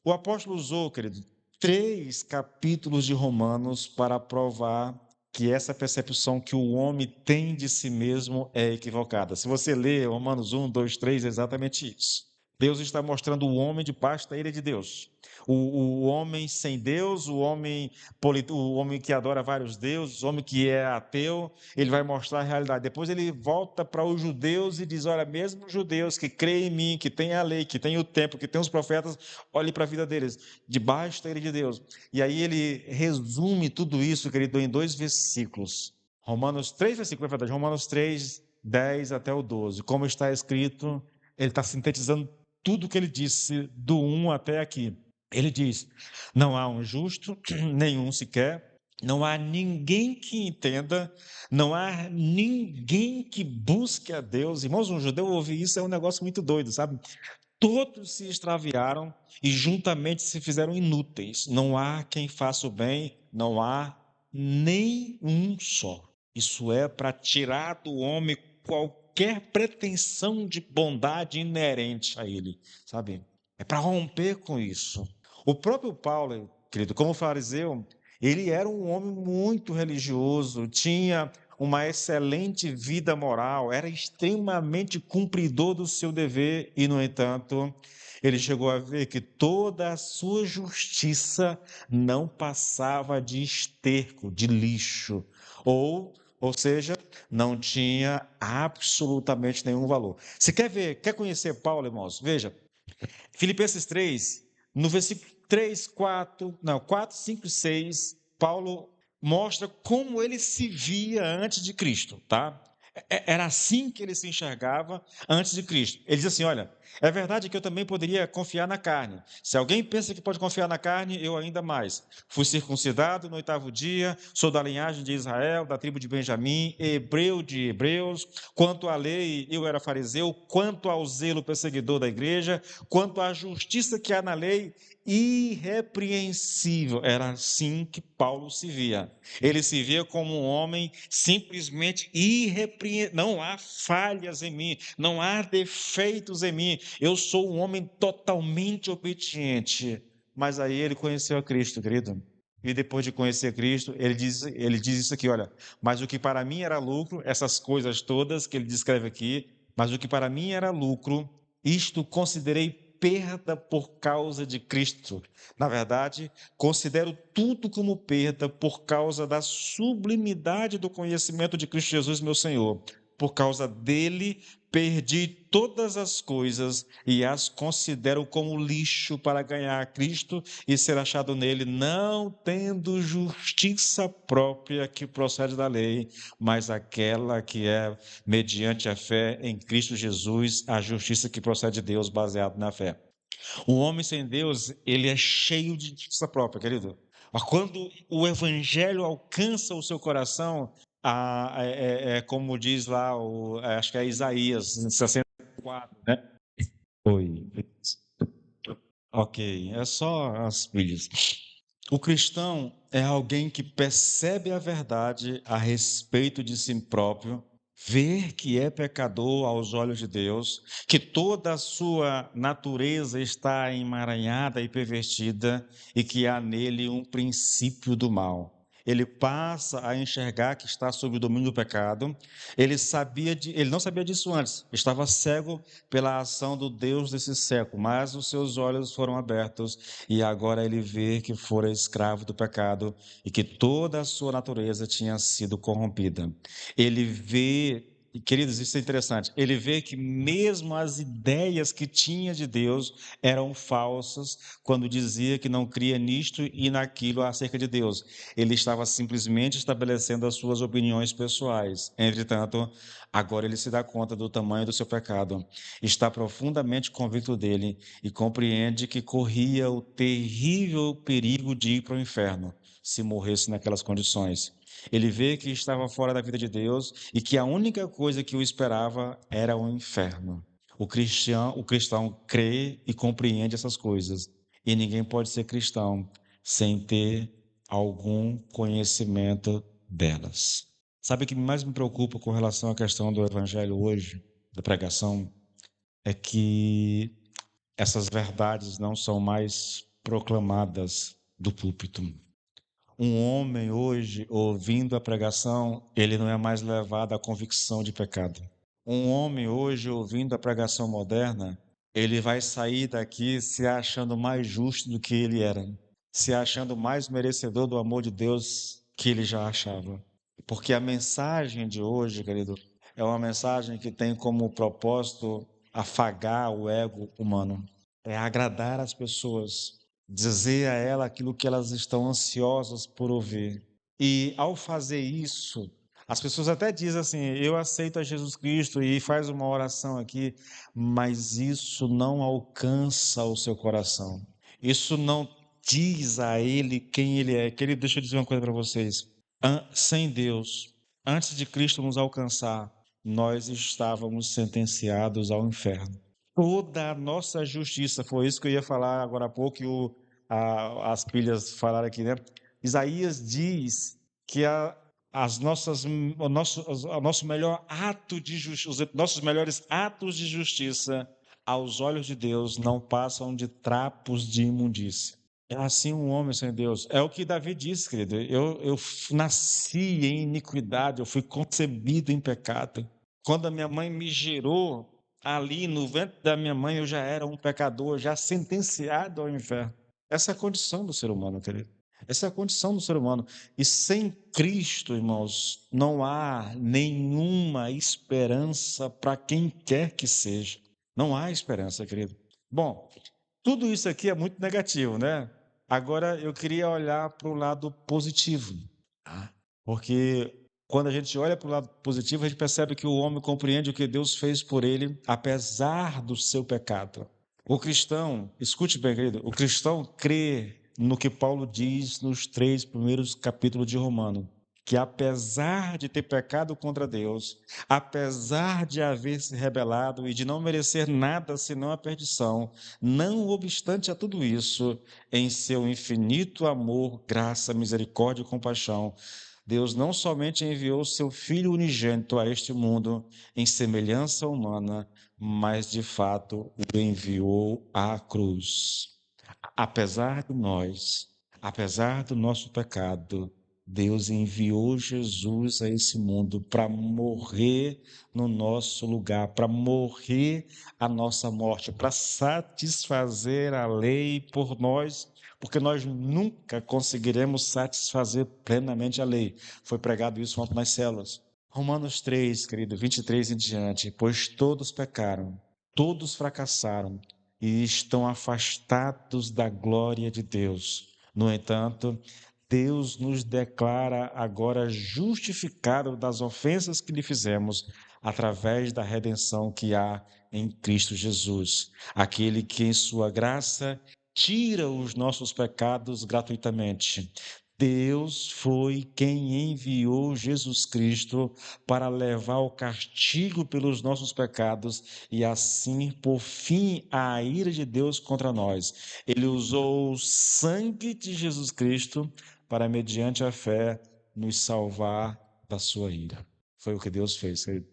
O apóstolo usou, querido, 3 capítulos de Romanos para provar que essa percepção que o homem tem de si mesmo é equivocada. Se você ler Romanos 1, 2, 3, é exatamente isso. Deus está mostrando o homem debaixo da ira de Deus. O homem sem Deus, o homem que adora vários deuses, o homem que é ateu, ele vai mostrar a realidade. Depois ele volta para os judeus e diz: olha, mesmo os judeus que creem em mim, que têm a lei, que têm o templo, que têm os profetas, olhe para a vida deles, debaixo da ira de Deus. E aí ele resume tudo isso, querido, em 2 versículos. Romanos 3 versículos, na verdade, Romanos 3, 10 até o 12. Como está escrito, ele está sintetizando tudo o que ele disse do 1 até aqui. Ele diz: não há um justo, nenhum sequer, não há ninguém que entenda, não há ninguém que busque a Deus. Irmãos, um judeu ouvir isso é um negócio muito doido, sabe? Todos se extraviaram e juntamente se fizeram inúteis. Não há quem faça o bem, não há nem um só. Isso é para tirar do homem qualquer pretensão de bondade inerente a ele, sabe? É para romper com isso. O próprio Paulo, querido, como fariseu, ele era um homem muito religioso, tinha uma excelente vida moral, era extremamente cumpridor do seu dever e, no entanto, ele chegou a ver que toda a sua justiça não passava de esterco, de lixo, ou seja, não tinha absolutamente nenhum valor. Você quer ver, quer conhecer Paulo, irmãos? Veja, Filipenses 3, no versículo 3, 4, não, 4, 5 e 6, Paulo mostra como ele se via antes de Cristo, tá? Era assim que ele se enxergava antes de Cristo. Ele diz assim: olha, é verdade que eu também poderia confiar na carne. Se alguém pensa que pode confiar na carne, eu ainda mais. Fui circuncidado no 8º dia, sou da linhagem de Israel, da tribo de Benjamim, hebreu de hebreus. Quanto à lei, eu era fariseu. Quanto ao zelo perseguidor da igreja, quanto à justiça que há na lei, irrepreensível. Era assim que Paulo se via. Ele se via como um homem simplesmente irrepreensível. Não há falhas em mim, não há defeitos em mim. Eu sou um homem totalmente obediente. Mas aí ele conheceu a Cristo, querido. E depois de conhecer Cristo, ele diz isso aqui, olha, mas o que para mim era lucro, essas coisas todas que ele descreve aqui, mas o que para mim era lucro, isto considerei perda por causa de Cristo. Na verdade, considero tudo como perda por causa da sublimidade do conhecimento de Cristo Jesus, meu Senhor. Por causa dele, perdi todas as coisas e as considero como lixo para ganhar a Cristo e ser achado nele, não tendo justiça própria que procede da lei, mas aquela que é mediante a fé em Cristo Jesus, a justiça que procede de Deus baseado na fé. O homem sem Deus, ele é cheio de justiça própria, querido. Mas quando o evangelho alcança o seu coração, é como diz lá, acho que é Isaías 64, né? Oi. Ok, é só as pilhas. O cristão é alguém que percebe a verdade a respeito de si próprio, ver que é pecador aos olhos de Deus, que toda a sua natureza está emaranhada e pervertida e que há nele um princípio do mal. ele passa a enxergar que está sob o domínio do pecado. Ele não sabia disso antes, estava cego pela ação do Deus desse século, mas os seus olhos foram abertos e agora ele vê que fora escravo do pecado e que toda a sua natureza tinha sido corrompida. Ele vê, e, queridos, isso é interessante, ele vê que mesmo as ideias que tinha de Deus eram falsas quando dizia que não cria nisto e naquilo acerca de Deus. Ele estava simplesmente estabelecendo as suas opiniões pessoais. Entretanto, agora ele se dá conta do tamanho do seu pecado, está profundamente convicto dele e compreende que corria o terrível perigo de ir para o inferno se morresse naquelas condições. Ele vê que estava fora da vida de Deus e que a única coisa que o esperava era o inferno. O cristão crê e compreende essas coisas. E ninguém pode ser cristão sem ter algum conhecimento delas. Sabe o que mais me preocupa com relação à questão do evangelho hoje, da pregação, é que essas verdades não são mais proclamadas do púlpito. Um homem hoje, ouvindo a pregação, ele não é mais levado à convicção de pecado. Um homem hoje, ouvindo a pregação moderna, ele vai sair daqui se achando mais justo do que ele era, se achando mais merecedor do amor de Deus que ele já achava. Porque a mensagem de hoje, querido, é uma mensagem que tem como propósito afagar o ego humano, é agradar as pessoas, dizer a ela aquilo que elas estão ansiosas por ouvir. E ao fazer isso, as pessoas até dizem assim: eu aceito a Jesus Cristo e faz uma oração aqui, mas isso não alcança o seu coração. Isso não diz a ele quem ele é. Querido, deixa eu dizer uma coisa para vocês. Sem Deus, antes de Cristo nos alcançar, nós estávamos sentenciados ao inferno. Toda a nossa justiça, foi isso que eu ia falar agora há pouco, e as pilhas falaram aqui, né? Isaías diz que as nossas, o nosso melhor ato de justiça, os nossos melhores atos de justiça, aos olhos de Deus, não passam de trapos de imundícia. É assim um homem sem Deus. É o que Davi disse, querido. Eu nasci em iniquidade, eu fui concebido em pecado. Quando a minha mãe me gerou, ali no ventre da minha mãe, eu já era um pecador, já sentenciado ao inferno. Essa é a condição do ser humano, querido. Essa é a condição do ser humano. E sem Cristo, irmãos, não há nenhuma esperança para quem quer que seja. Não há esperança, querido. Bom, tudo isso aqui é muito negativo, né? Agora eu queria olhar para o lado positivo, tá? Porque quando a gente olha para o lado positivo, a gente percebe que o homem compreende o que Deus fez por ele, apesar do seu pecado. O cristão, escute bem, querido, o cristão crê no que Paulo diz nos 3 primeiros capítulos de Romano, que apesar de ter pecado contra Deus, apesar de haver se rebelado e de não merecer nada senão a perdição, não obstante a tudo isso, em seu infinito amor, graça, misericórdia e compaixão, Deus não somente enviou seu Filho unigênito a este mundo em semelhança humana, mas de fato o enviou à cruz. Apesar de nós, apesar do nosso pecado, Deus enviou Jesus a esse mundo para morrer no nosso lugar, para morrer a nossa morte, para satisfazer a lei por nós, porque nós nunca conseguiremos satisfazer plenamente a lei. Foi pregado isso ontem nas células. Romanos 3, querido, 23 em diante. Pois todos pecaram, todos fracassaram e estão afastados da glória de Deus. No entanto, Deus nos declara agora justificado das ofensas que lhe fizemos através da redenção que há em Cristo Jesus, aquele que em sua graça tira os nossos pecados gratuitamente. Deus foi quem enviou Jesus Cristo para levar o castigo pelos nossos pecados e assim pôr fim à ira de Deus contra nós. Ele usou o sangue de Jesus Cristo para, mediante a fé, nos salvar da sua ira. Foi o que Deus fez, querido.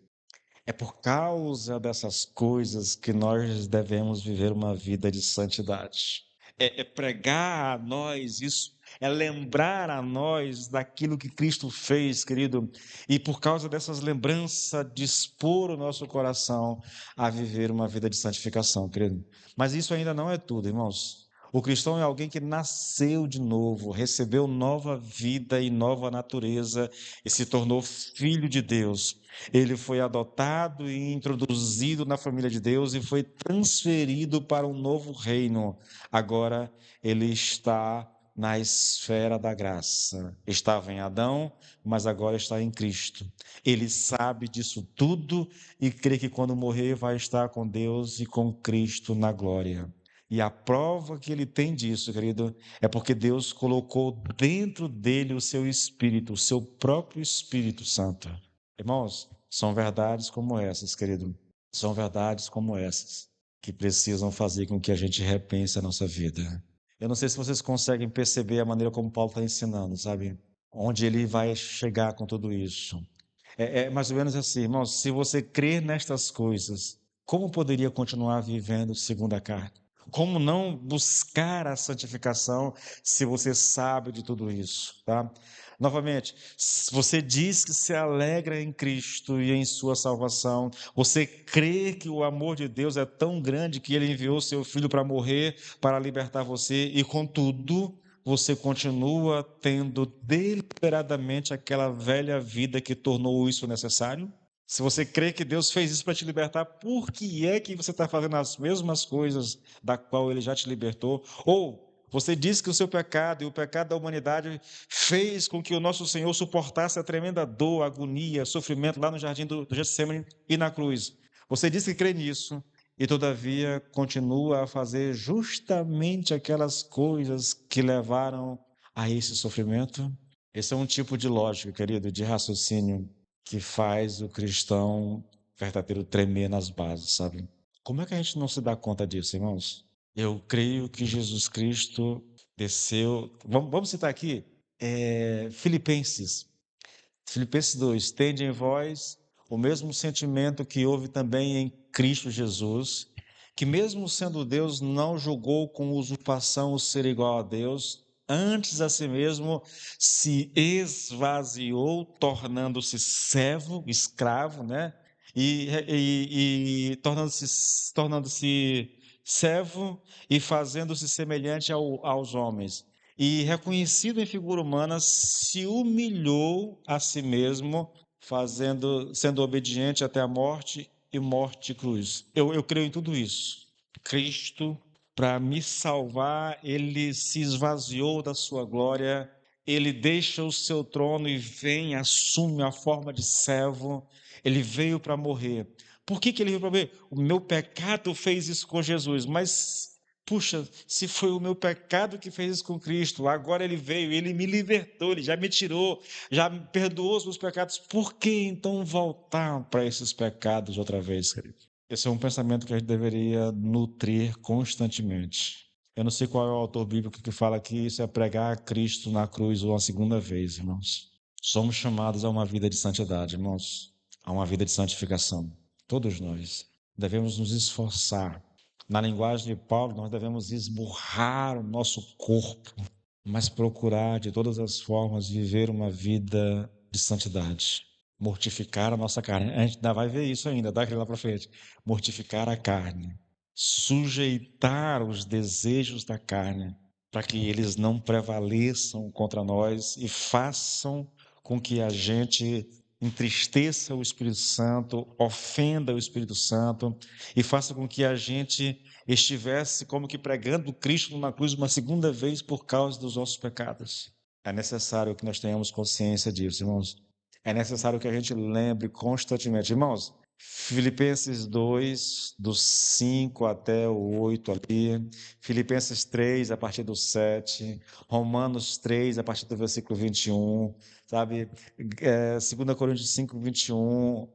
É por causa dessas coisas que nós devemos viver uma vida de santidade. É pregar a nós isso, é lembrar a nós daquilo que Cristo fez, querido, e por causa dessas lembranças, dispor o nosso coração a viver uma vida de santificação, querido. Mas isso ainda não é tudo, irmãos. O cristão é alguém que nasceu de novo, recebeu nova vida e nova natureza e se tornou filho de Deus. Ele foi adotado e introduzido na família de Deus e foi transferido para um novo reino. Agora ele está na esfera da graça. Estava em Adão, mas agora está em Cristo. Ele sabe disso tudo e crê que quando morrer vai estar com Deus e com Cristo na glória. E a prova que ele tem disso, querido, é porque Deus colocou dentro dele o seu Espírito, o seu próprio Espírito Santo. Irmãos, são verdades como essas, querido. São verdades como essas que precisam fazer com que a gente repense a nossa vida. Eu não sei se vocês conseguem perceber a maneira como Paulo está ensinando, sabe? Onde ele vai chegar com tudo isso. É mais ou menos assim, irmãos, se você crer nestas coisas, como poderia continuar vivendo segundo a carne? Como não buscar a santificação se você sabe de tudo isso, tá? Novamente, você diz que se alegra em Cristo e em sua salvação, você crê que o amor de Deus é tão grande que ele enviou seu filho para morrer, para libertar você, e contudo, você continua tendo deliberadamente aquela velha vida que tornou isso necessário? Se você crê que Deus fez isso para te libertar, por que é que você está fazendo as mesmas coisas da qual Ele já te libertou? Ou você diz que o seu pecado e o pecado da humanidade fez com que o nosso Senhor suportasse a tremenda dor, agonia, sofrimento lá no jardim do Getsemane e na cruz. Você diz que crê nisso e, todavia, continua a fazer justamente aquelas coisas que levaram a esse sofrimento? Esse é um tipo de lógica, querido, de raciocínio que faz o cristão verdadeiro tremer nas bases, sabe? Como é que a gente não se dá conta disso, irmãos? Eu creio que Jesus Cristo desceu. Vamos citar aqui Filipenses. Filipenses 2: tende em vós o mesmo sentimento que houve também em Cristo Jesus, que mesmo sendo Deus, não julgou com usurpação o ser igual a Deus, antes a si mesmo se esvaziou, tornando-se servo, escravo, né? E tornando-se servo e fazendo-se semelhante aos homens e reconhecido em figura humana, se humilhou a si mesmo, sendo obediente até a morte e morte de cruz. Eu creio em tudo isso. Cristo, para me salvar, ele se esvaziou da sua glória, ele deixa o seu trono e vem, assume a forma de servo, ele veio para morrer. Por que ele veio para morrer? O meu pecado fez isso com Jesus, mas puxa, se foi o meu pecado que fez isso com Cristo, agora ele veio, ele me libertou, ele já me tirou, já me perdoou os meus pecados, por que então voltar para esses pecados outra vez, querido? Esse é um pensamento que a gente deveria nutrir constantemente. Eu não sei qual é o autor bíblico que fala que isso é pregar a Cristo na cruz uma segunda vez, irmãos. Somos chamados a uma vida de santidade, irmãos, a uma vida de santificação. Todos nós devemos nos esforçar. Na linguagem de Paulo, nós devemos esmurrar o nosso corpo, mas procurar de todas as formas viver uma vida de santidade. Mortificar a nossa carne. A gente ainda vai ver isso ainda, daqui lá para frente. Mortificar a carne. Sujeitar os desejos da carne, para que eles não prevaleçam contra nós e façam com que a gente entristeça o Espírito Santo, ofenda o Espírito Santo e faça com que a gente estivesse como que pregando Cristo na cruz uma segunda vez por causa dos nossos pecados. É necessário que nós tenhamos consciência disso, irmãos. É necessário que a gente lembre constantemente. Irmãos, Filipenses 2, do 5 até o 8 ali, Filipenses 3, a partir do 7, Romanos 3, a partir do versículo 21, sabe? 2 Coríntios 5, 21,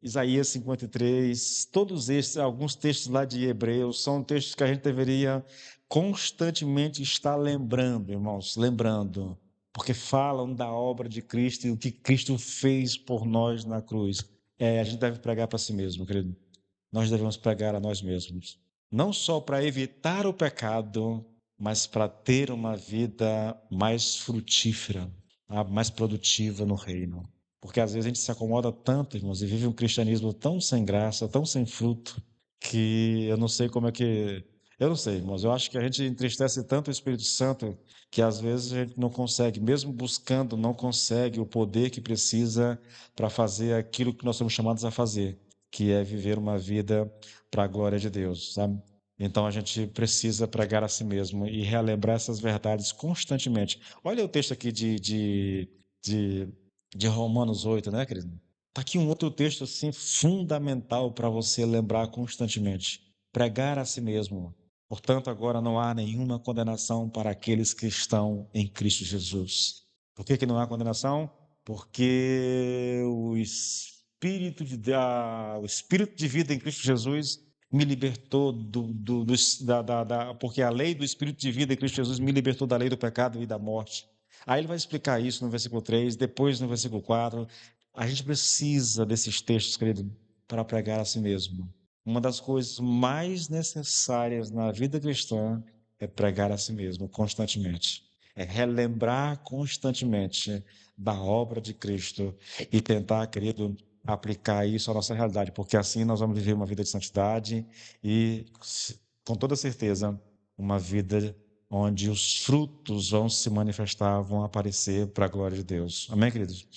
Isaías 53, todos estes, alguns textos lá de Hebreus, são textos que a gente deveria constantemente estar lembrando, irmãos, lembrando, porque falam da obra de Cristo e o que Cristo fez por nós na cruz. A gente deve pregar para si mesmo, querido. Nós devemos pregar a nós mesmos. Não só para evitar o pecado, mas para ter uma vida mais frutífera, mais produtiva no reino. Porque às vezes a gente se acomoda tanto, irmãos, e vive um cristianismo tão sem graça, tão sem fruto, que eu não sei como é que. Eu não sei, irmãos, eu acho que a gente entristece tanto o Espírito Santo que às vezes a gente não consegue, mesmo buscando, não consegue o poder que precisa para fazer aquilo que nós somos chamados a fazer, que é viver uma vida para a glória de Deus, sabe? Então a gente precisa pregar a si mesmo e relembrar essas verdades constantemente. Olha o texto aqui de, de Romanos 8, né, querido? Está aqui um outro texto assim fundamental para você lembrar constantemente. Pregar a si mesmo. Portanto, agora não há nenhuma condenação para aqueles que estão em Cristo Jesus. Por que que não há condenação? Porque o Espírito de vida em Cristo Jesus me libertou porque a lei do Espírito de vida em Cristo Jesus me libertou da lei do pecado e da morte. Aí ele vai explicar isso no versículo 3, depois no versículo 4. A gente precisa desses textos, querido, para pregar a si mesmo. Uma das coisas mais necessárias na vida cristã é pregar a si mesmo constantemente. É relembrar constantemente da obra de Cristo e tentar, querido, aplicar isso à nossa realidade, porque assim nós vamos viver uma vida de santidade e, com toda certeza, uma vida onde os frutos vão se manifestar, vão aparecer para a glória de Deus. Amém, queridos?